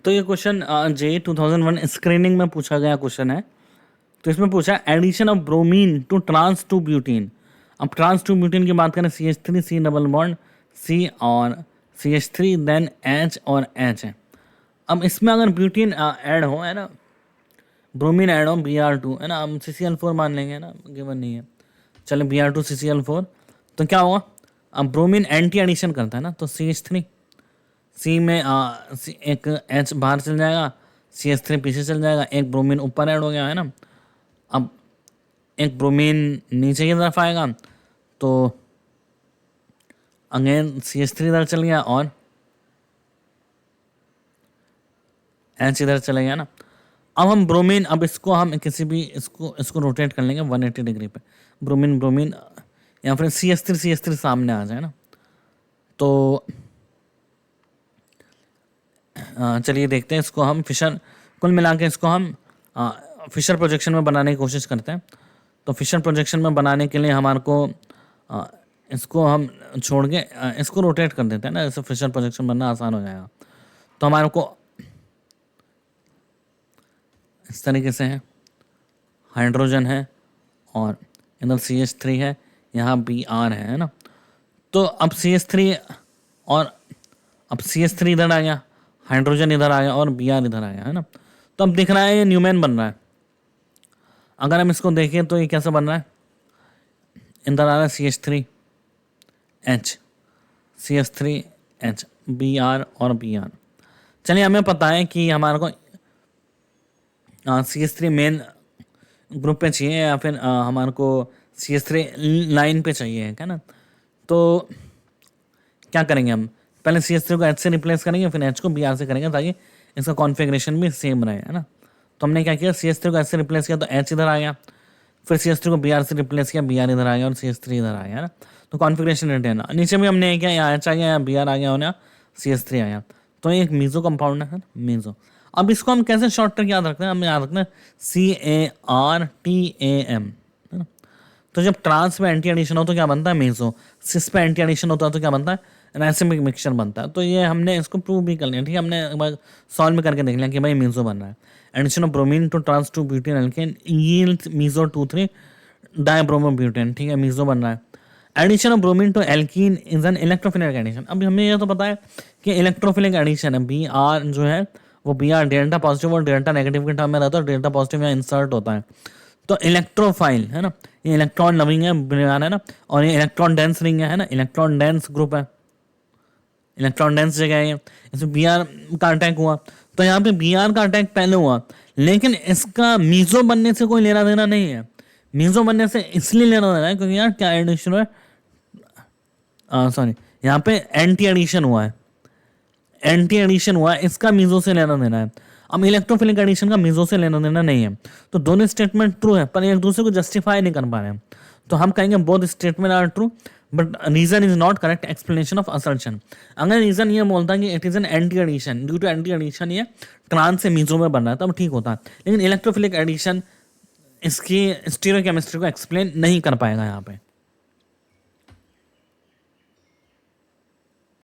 तो ये क्वेश्चन जे 2001 स्क्रीनिंग में पूछा गया क्वेश्चन है। तो इसमें पूछा addition of bromine to trans two butene. अब ट्रांस टू ब्यूटीन की बात करें CH3 C double bond C और CH3 देन H और H है। अब इसमें अगर ब्यूटीन ऐड हो है ना, ब्रोमीन ऐड हो Br2 है ना, हम CCl4 मान लेंगे ना, गिवन नहीं है, चले Br2 CCl4, तो क्या होगा, अब ब्रोमीन एंटी एडिशन करता है ना, तो CH3 C में एक H बाहर चल जाएगा, CH3 पीछे चल जाएगा, एक ब्रोमीन ऊपर ऐड हो गया है ना। अब एक ब्रोमीन नीचे की तरफ आएगा तो अगेन CH3 इधर चल गया और H इधर चले गया ना। अब हम ब्रोमीन, अब इसको हम किसी भी इसको रोटेट कर लेंगे 180 डिग्री पे, ब्रोमीन या फिर CH3 सामने आ जाए ना। तो चलिए देखते हैं इसको हम फिशर, कुल मिला के इसको हम फिशर प्रोजेक्शन में बनाने की कोशिश करते हैं। तो फिशर प्रोजेक्शन में बनाने के लिए हमारे को इसको हम छोड़ के इसको रोटेट कर देते हैं ना, जैसे फिशर प्रोजेक्शन बनना आसान हो जाएगा। तो हमारे को इस तरीके से है, हाइड्रोजन है और इधर CH3 है, यहाँ Br है ना। तो अब CH3 और अब CH3 इधर आ गया, हाइड्रोजन इधर आ गया और Br इधर आ गया है ना। तो अब दिख रहा है ये न्यूमेन बन रहा है। अगर हम इसको देखें तो ये कैसे बन रहा है, इधर आ रहा है CH3H CH3H Br और Br। चलिए हमें पता है कि हमारे को CH3 मेन ग्रुप पे चाहिए या फिर हमारे को CH3 लाइन पे चाहिए है ना। तो क्या करेंगे, हम पहले CH3 को H से रिप्लेस करेंगे, फिर H को Br से करेंगे ताकि इसका कॉन्फ़िगरेशन भी सेम रहे है ना। तो हमने क्या किया, CH3 को H से रिप्लेस किया तो H इधर आ गया, फिर CH3 को Br से रिप्लेस किया, Br इधर आ गया और CH3 इधर आ गया ना। तो कॉन्फ़िगरेशन रिटेन, नीचे भी हमने क्या, यहाँ H आ गया, यहाँ Br आ गया और यहाँ CH3 आ गया। तो ये एक मीज़ो कंपाउंड है मीज़ो। अब इसको हम कैसे शॉर्ट ट्रिक याद रखते हैं, हमें याद रखना है CARTAM है ना। तो जब ट्रांस में एंटी एडिशन हो तो क्या बनता है, मीज़ो। सिस पे एंटी एडिशन होता है तो क्या बनता है, रैसिमिक मिक्सचर बनता है। तो ये हमने इसको प्रूव भी कर लिया, ठीक है, हमने एक बार सॉल्व में करके देख लिया कि भाई मीज़ो बन रहा है। Addition of bromine to trans two butene alkene yields meso 2,3 dibromobutane, ठीक है, मीज़ो बन रहा है। Addition of bromine to alkene is an electrophilic addition. अभी हमें यह तो पता है कि इलेक्ट्रोफिलिक एडिशन है, Br जो है वो Br डेल्टा पॉजिटिव और डेल्टा नेगेटिव के टर्म में रहता है, और डेल्टा पॉजिटिव यहाँ इंसर्ट होता है। तो इलेक्ट्रोफाइल है ना, ये इलेक्ट्रॉन लविंग है ना, और ये इलेक्ट्रॉन डेंस रिंग है ना, इलेक्ट्रॉन डेंस ग्रुप है, इलेक्ट्रॉन डेंस जगह है, इसमें Br का अटैक हुआ। तो यहाँ पे Br का अटैक पहले हुआ, लेकिन इसका मीज़ो बनने से कोई लेना देना नहीं है। मीज़ो बनने से इसलिए लेना देना है क्योंकि यार क्या एडिशन है, सॉरी यहाँ पे एंटी एडिशन हुआ है, एंटी एडिशन हुआ है, इसका मीज़ो से लेना देना है। अब इलेक्ट्रोफिलिक एडिशन का मीज़ो से लेना देना नहीं है। तो दोनों स्टेटमेंट ट्रू है पर एक दूसरे को जस्टिफाई नहीं कर पा रहे हैं। तो हम कहेंगे both statement are true but reason is not correct explanation of assertion. अगर रीजन ये बोलता है कि it is an anti addition, due to anti addition ये ट्रांस से मीज़ो में बन रहा है, तब ठीक होता है। लेकिन इलेक्ट्रोफिलिक एडिशन इसकी स्टीरियोकेमिस्ट्री को एक्सप्लेन नहीं कर पाएगा यहाँ पे।